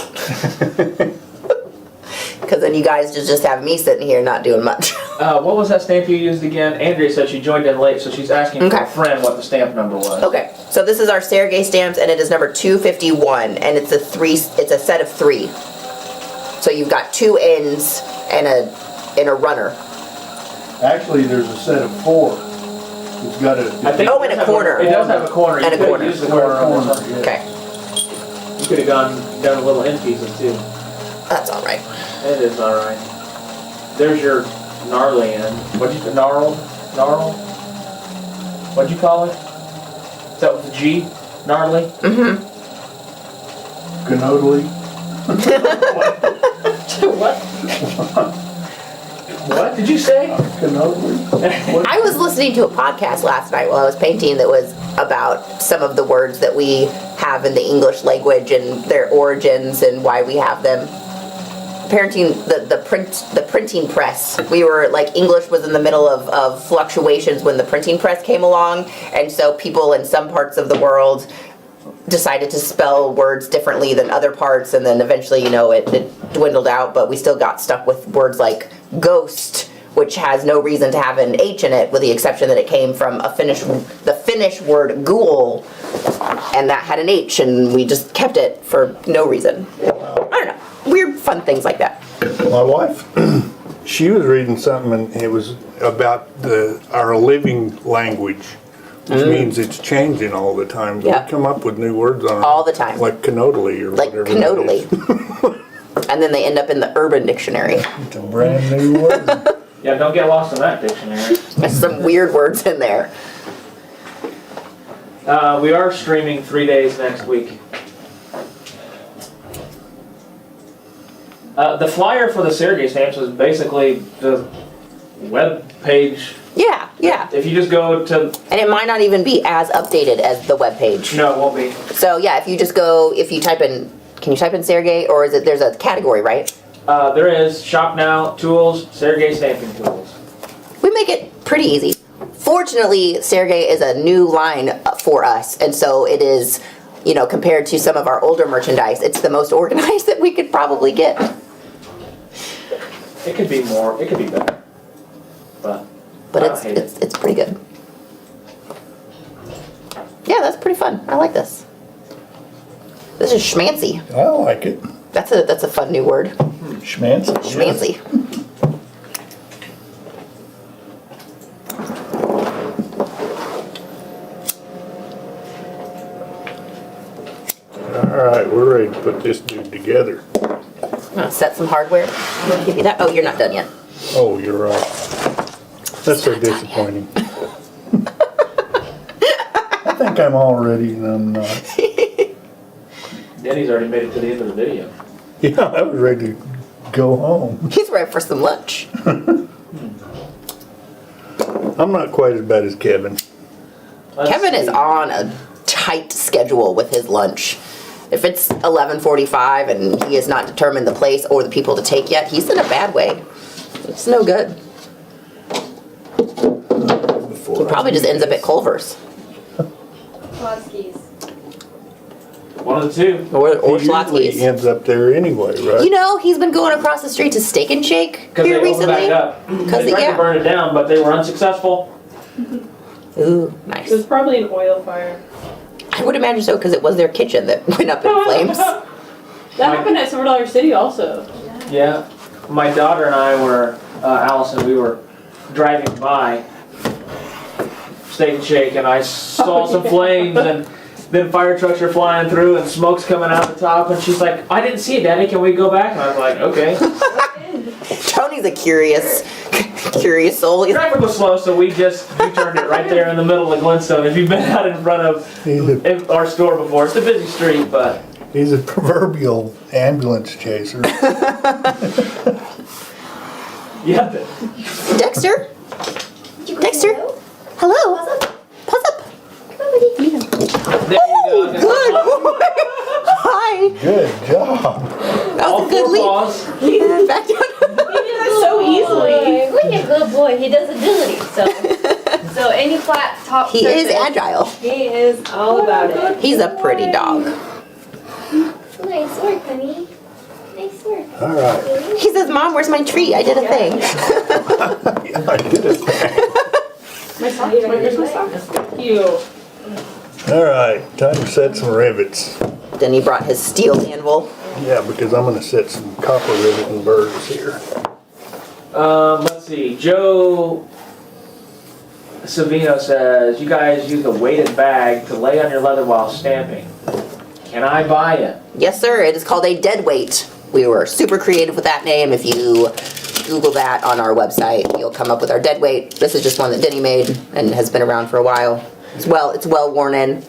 Because then you guys just have me sitting here not doing much. What was that stamp you used again? Andrea said she joined in late, so she's asking for Okay. a friend what the stamp number was. Okay, so this is our Sergey stamps, and it is number 251, and it's a set of 3. So you've got 2 ends and a runner. Actually, there's a set of 4. It's got a. I think Oh, it and a does have corner. It does have a corner. And a You could corner. use the corner on this one. Yeah. Okay, You could have done a little end pieces too. that's all right. It is alright. There's your gnarly end. What'd you gnarl? What'd you call it? Is that with the G? Gnarly? Mm-hmm. Cannodly. What? What did you say? I was listening to a podcast last night while I was painting that was about some of the words that we have in the English language and their origins and why we have them. Parenting the printing press. We were like, English was in the middle of fluctuations when the printing press came along, and so people in some parts of the world decided to spell words differently than other parts, and then eventually, it dwindled out, but we still got stuck with words like ghost, which has no reason to have an H in it, with the exception that it came from the Finnish word ghoul, and that had an H, and we just kept it for no reason. I don't know. Weird, fun things like that. My wife, she was reading something, and it was about our living language, which means it's changing all the time. Yeah. We come up with new words on it. All the time. Like cannotally or Like whatever. cannotally. And then they end up in the Urban Dictionary. It's a brand new word. Yeah, don't get lost in that dictionary. There's some weird words in there. We are streaming 3 days next week. The flyer for the Sergey stamps was basically the web page. Yeah, yeah. If you just go to... And it might not even be as updated as the webpage. No, it won't be. So yeah, if you type in, can you type in Sergey, or is it, there's a category, right? There is Shop Now, Tools, Sergey Stamping Tools. We make it pretty easy. Fortunately, Sergey is a new line for us, and so it is, compared to some of our older merchandise, it's the most organized that we could probably get. It could be more, it could be better. But I don't hate it. it's pretty good. Yeah, that's pretty fun. I like this. This is schmancy. I like it. That's a fun new word. Schmancy. Schmancy. All right, we're ready to put this dude together. I'm gonna set some hardware. Give you that. Oh, you're not done yet. Oh, you're right. That's so disappointing. I think I'm all ready and I'm not. Denny's already made it to the end of the video. Yeah, I was ready to go home. He's ready for some lunch. I'm not quite as bad as Kevin. Kevin is on a tight schedule with his lunch. If it's 11:45 and he has not determined the place or the people to take yet, he's in a bad way. It's no good. He probably just ends up at Culver's. Klodski's. One of the two. Or He usually Schlotzky's. ends up there anyway, right? He's been going across the street to Steak and Shake Because here they opened recently. back up. Because They tried yeah. to burn it down, but they were unsuccessful. Ooh, nice. It was probably an oil fire. I would imagine so, because it was their kitchen that went up in flames. That happened at Silver Dollar City also. Yeah. My daughter and I were, Allison, we were driving by Steak and Shake, and I saw some flames, and then fire trucks are flying through, and smoke's coming out the top, and she's like, I didn't see it, Daddy, can we go back? And I was like, okay. Tony's a curious soul. Traffic was slow, so we turned it right there in the middle of Glenstone. If you've been out in front of our store before, it's a busy street, but... He's a proverbial ambulance chaser. Yeah. Dexter? Dexter? Hello? Pause up. There you go. Good boy. Hi. Good job. That was a good leap. Paws. Back down. He did that so easily. Look at good boy. He does agility. So any flat top He is surface, agile. he is all about it. He's a pretty dog. Nice work, honey. Nice work. All right. He says, Mom, where's my treat? I did a thing. Yeah, I did it. My socks. Where's my socks? Cute. All right, time to set some rivets. Then he brought his steel anvil. Yeah, because I'm going to set some copper rivet and burrs here. Let's see. Joe Savino says, you guys use a weighted bag to lay on your leather while stamping. Can I buy it? Yes, sir. It is called a dead weight. We were super creative with that name. If you Google that on our website, you'll come up with our dead weight. This is just one that Denny made and has been around for a while. It's well worn in.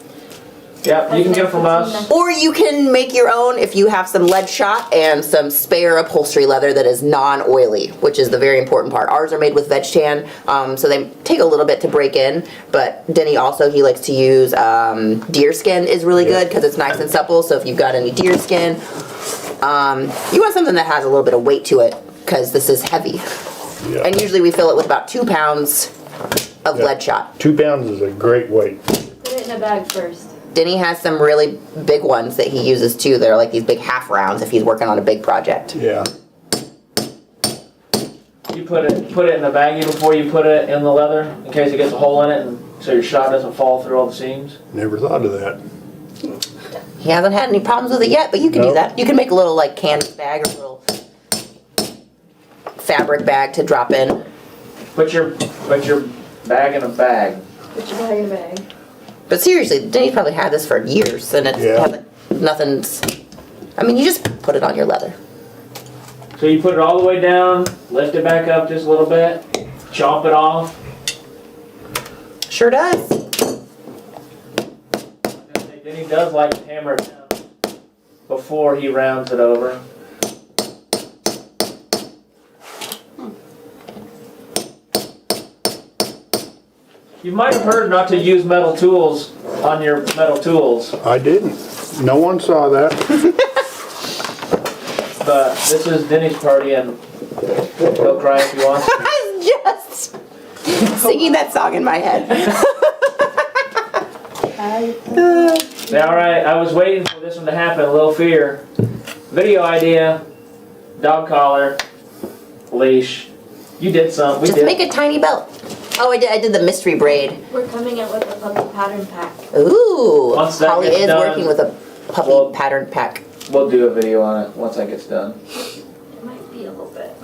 Yeah, you can get them from us. Or you can make your own if you have some lead shot and some spare upholstery leather that is non-oily, which is the very important part. Ours are made with veg tan, so they take a little bit to break in, but Denny also, he likes to use deer skin is really good because it's nice and supple, so if you've got any deer skin, you want something that has a little bit of weight to it because this is heavy. Yeah. And usually we fill it with about 2 pounds of lead shot. 2 pounds is a great weight. Put it in a bag first. Denny has some really big ones that he uses too. They're like these big half rounds if he's working on a big project. Yeah. You put it in the baggie before you put it in the leather in case it gets a hole in it, and so your shot doesn't fall through all the seams. Never thought of that. He hasn't had any problems with it yet, but you can do Nope. that. You can make a little like canvas bag or a little fabric bag to drop in. Put your bag in a bag. Put your bag in a bag. But seriously, Denny's probably had this for years and it's nothing's, I mean, you just put it on your leather. So you put it all the way down, lift it back up just a little bit, chop it off. Sure does. Then he does like to hammer it down before he rounds it over. You might have heard not to use metal tools on your metal tools, I didn't. No one saw that. but this is Denny's party and he'll cry if he wants to. I was just singing that song in my head. Yeah, alright, I was waiting for this one to happen, a little fear. Video idea, dog collar, leash. You did something, we Just did. make a tiny belt. Oh, I did the mystery braid. We're coming up with a puppy pattern pack. Ooh, Once that Holly gets is done, working with a puppy well- pattern pack. We'll do a video on it once that gets done. It might be a little bit.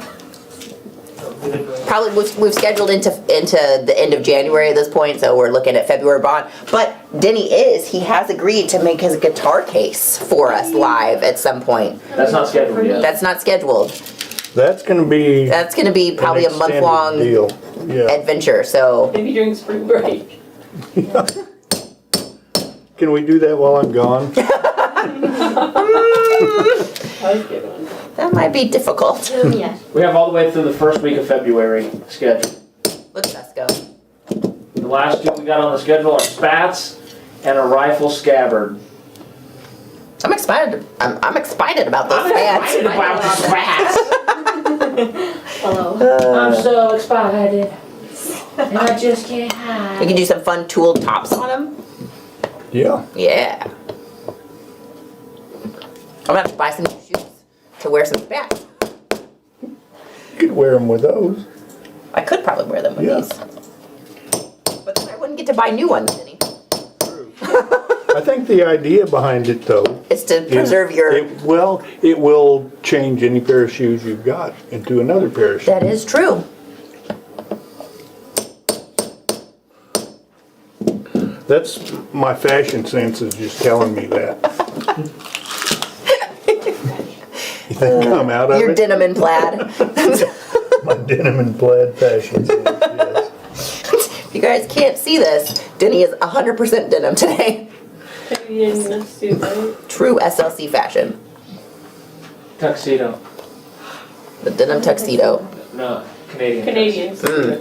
Probably we've scheduled into the end of January at this point, so we're looking at February bond. But Denny he has agreed to make his guitar case for us live at some point. That's not scheduled yet. That's not scheduled. That's gonna be That's going to be probably a an month extended long deal. Yeah. adventure. So Maybe during spring break. Can we do that while I'm gone? That was a good one. that might be difficult. Yeah. We have all the way through the first week of February scheduled. Look at us go. The last two we got on the schedule are spats and a rifle scabbard. I'm excited. I'm excited about those fans. about the spats. Hello. I'm so excited. And I just can't We hide. can do some fun tooled tops on them. Yeah. Yeah. I'm gonna have to buy some new shoes to wear some spats. You could wear them with those. I could probably wear them with Yeah. these. But then I wouldn't get to buy new ones, Denny. I think the idea behind it though It's to preserve your... it will change any pair of shoes you've got into another pair of shoes. That is true. That's my fashion sense is just telling me that. You think I'm out of Your it? denim and plaid. My denim and plaid fashion sense, yes. If you guys can't see this, Denny is 100% denim today. Canadian suit, right? True SLC fashion. Tuxedo. The denim tuxedo. No, Canadian. Canadians. I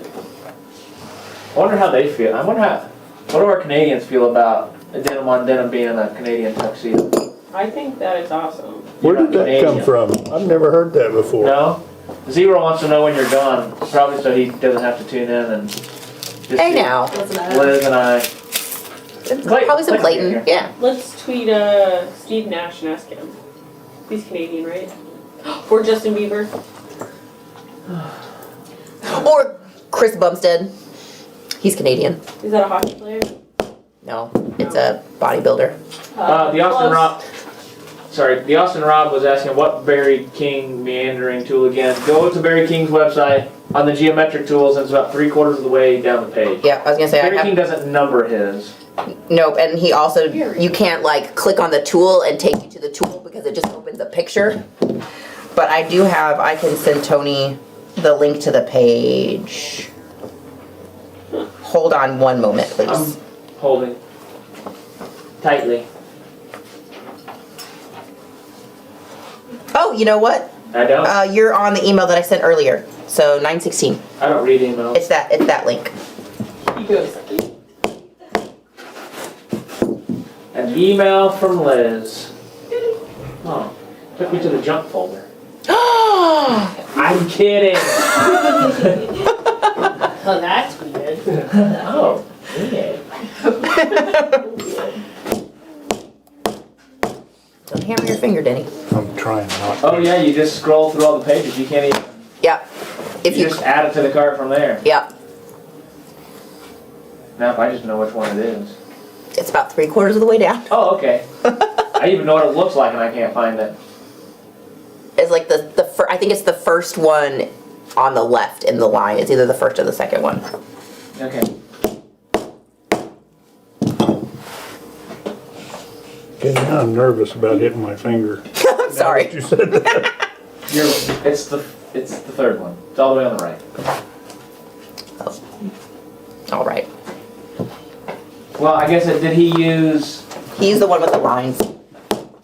wonder how they feel. What do our Canadians feel about a denim on denim being a Canadian tuxedo? I think that is awesome. Where You're did not that come Canadian. from? I've never heard that before. No? Zero wants to know when you're gone, probably so he doesn't have to tune in and just Hey see now. Liz and I. Probably some Clayton Clayton. here. Yeah. Let's tweet Steve Nash and ask him. He's Canadian, right? Or Justin Bieber. Or Chris Bumstead. He's Canadian. Is that a hockey player? No, it's a bodybuilder. The Austin close. Rob. Sorry, the Austin Rob was asking what Barry King meandering tool again. Go to Barry King's website on the geometric tools, and it's about 3/4 of the way down the page. Yeah, I was gonna say Barry I King have, doesn't number his. no, and he also, you can't like click on the tool and take you to the tool because it just opens a picture. But I do have, I can send Tony the link to the page. Hold on one moment, please. I'm holding. tightly. Oh, you know what? I don't. You're on the email that I sent earlier. So 916. I don't read emails. It's that link. He goes, An email from Liz. Oh, took me to the junk folder. I'm kidding. oh, that's weird. Oh, yeah. Don't hammer your finger, Denny. I'm trying not to. Oh yeah, you just scroll through all the pages. You can't even. Yep. If You you. just add it to the cart from there. Yep. Now if I just know which one it is. It's about 3/4 of the way down. Oh, okay. I even know what it looks like and I can't find it. It's like I think it's the first one on the left in the line. It's either the first or the second one. Okay. Okay, now I'm nervous about hitting my finger. I'm sorry. You said that. It's the third one. It's all the way on the right. All right. Well, I guess did he use? He's the one with the lines.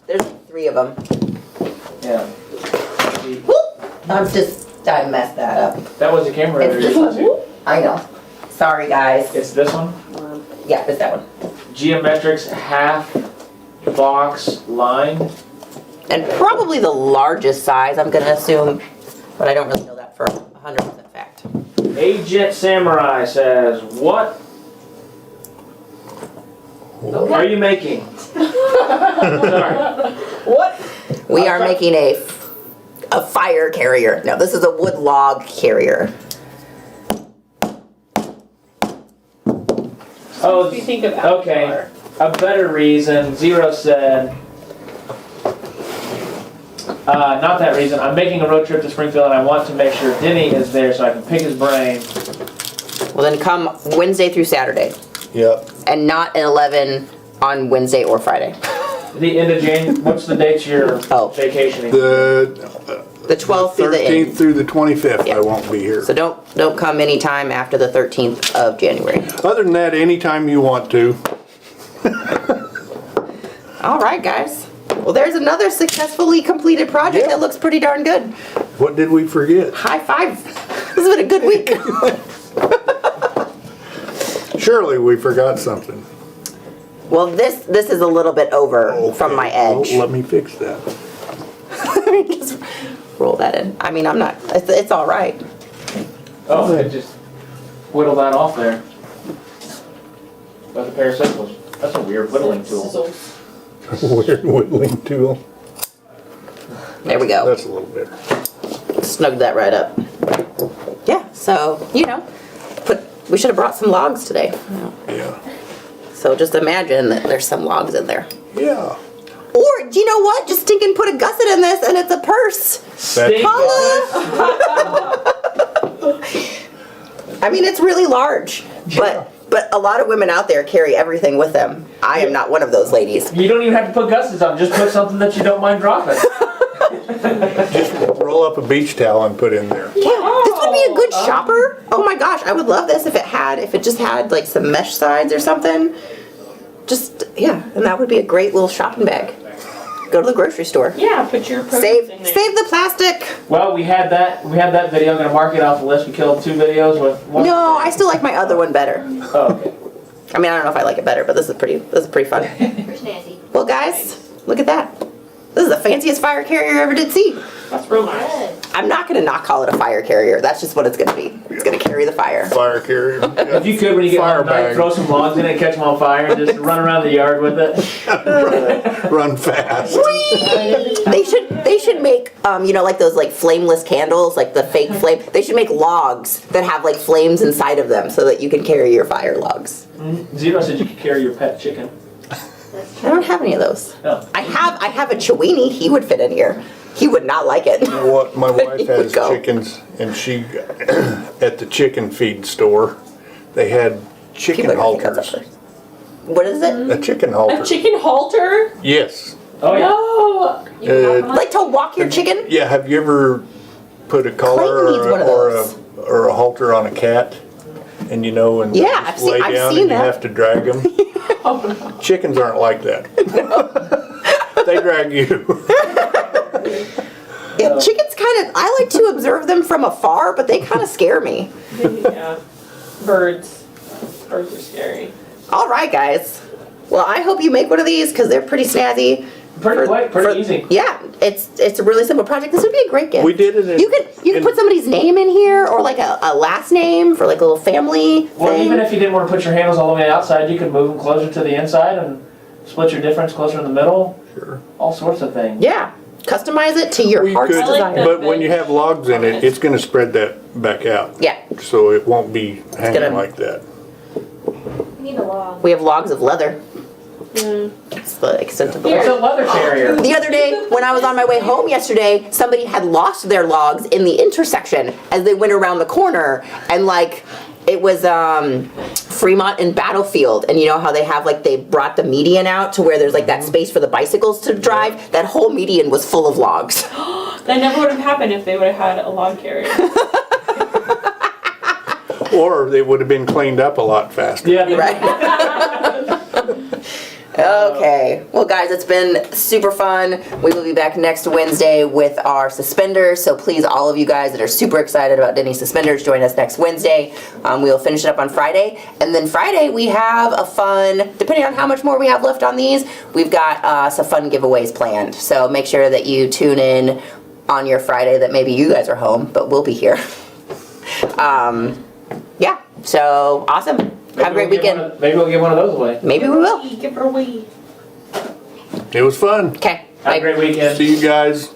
There's 3 of them. Yeah. Whoop! I messed that up. That was the camera. It's this one. I know. Sorry, guys. It's this one. Yeah, it's that one. Geometrics half box line. And probably the largest size, I'm gonna assume, but I don't really know that for 100% fact. Agent Samurai says, "What are you making?" Sorry. What? We are making a fire carrier. No, this is a wood log carrier. Oh, If you think of okay. outdoor. A better reason. Zero said. Not that reason. I'm making a road trip to Springfield and I want to make sure Denny is there so I can pick his brain. Well, then come Wednesday through Saturday, Yep. and not at 11 on Wednesday or Friday. The end of January. What's the dates you're vacationing? The 12th through the 13th end. through the 25th, Yeah. I won't be here. So don't come anytime after the 13th of January. Other than that, anytime you want to. All right, guys. Well, there's another successfully completed project that looks pretty darn good. What did we forget? High five. This has been a good week. Surely we forgot something. Well, this is a little bit over from my edge. Well, let me fix that. Let me just roll that in. I mean, I'm not. It's all right. Oh, it just whittle that off there. With a pair of scissors. That's a weird whittling tool. Weird whittling tool. There we go. That's a little better. Snugged that right up. Yeah. So we should have brought some logs today. Yeah. So just imagine that there's some logs in there. Yeah. Or do you know what? Just stinking put a gusset in this, and it's a purse. Stink. I mean, it's really large, but a lot of women out there carry everything with them. I am not one of those ladies. You don't even have to put gussets on. Just put something that you don't mind dropping. Just roll up a beach towel and put in there. Yeah, this would be a good shopper. Oh my gosh, I would love this if it just had like some mesh sides or something. And that would be a great little shopping bag. Go to the grocery store. Yeah, put your produce Save in there. the plastic. Well, we had that video. I'm gonna mark it off the list. We killed 2 videos with one. No, I still like my other one better. Oh, okay. I mean, I don't know if I like it better, but this is pretty fun. Where's Nancy? Well, guys, look at that. This is the fanciest fire carrier I ever did see. That's real nice. Good. I'm not gonna not call it a fire carrier. That's just what it's gonna be. It's gonna carry the fire. Fire carrier. If you could, when you get Fire home tonight, bag. throw some logs in it and catch them on fire and just run around the yard with it. Run fast. They should make like those like flameless candles, like the fake flame. They should make logs that have like flames inside of them so that you can carry your fire logs. Zero said you could carry your pet chicken. I don't have any of those. Oh. I have a Chiweenie. He would fit in here. He would not like it. You know what? My wife Here we has go. chickens, and she at the chicken feed store, they had chicken People are gonna think that's halters. a- What is it? A chicken A halter. chicken halter? Yes. Oh yeah. No. Like to walk your chicken? Yeah. Have you ever put a collar Clayton needs one of those. or a halter on a cat, and and Yeah, they just lay I've down seen and that. you have to drag them? Chickens aren't like that. They drag you. Yeah, chickens kind of, I like to observe them from afar, but they kind of scare me. Yeah. Birds. Birds are scary. All right, guys. Well, I hope you make one of these because they're pretty snazzy. Pretty quick, pretty easy. Yeah, it's a really simple project. This would be a great gift. We did it in- You could put somebody's name in here or like a last name for like a little family Well, thing. even if you didn't want to put your handles all the way outside, you could move them closer to the inside and split your difference closer in the middle. Sure. All sorts of things. Yeah, customize it to your We heart's could, I like desire. but when you have logs in it, it's gonna spread that back out. Yeah, So it won't be hanging gonna- like that. We need a log. we have logs of leather. Mm. It's the extent of the It's word. a leather carrier. The other day, when I was on my way home yesterday, somebody had lost their logs in the intersection as they went around the corner, and like it was Fremont and Battlefield, and you know how they have like they brought the median out to where there's like that space for the bicycles to drive. That whole median was full of logs. That never would have happened if they would have had a log carrier. Or they would have been cleaned up a lot faster. Yeah, Right. Okay. Well, guys, it's been super fun. We will be back next Wednesday with our suspenders. So please, all of you guys that are super excited about Denny's suspenders, join us next Wednesday. We'll finish it up on Friday. And then Friday, we have a fun, depending on how much more we have left on these, we've got some fun giveaways planned. So make sure that you tune in on your Friday that maybe you guys are home, but we'll be here. Yeah. So awesome. Have a great weekend. Maybe we'll give one of those away. Maybe we will. Give her a wee. It was fun. Okay. Have a great weekend. See you guys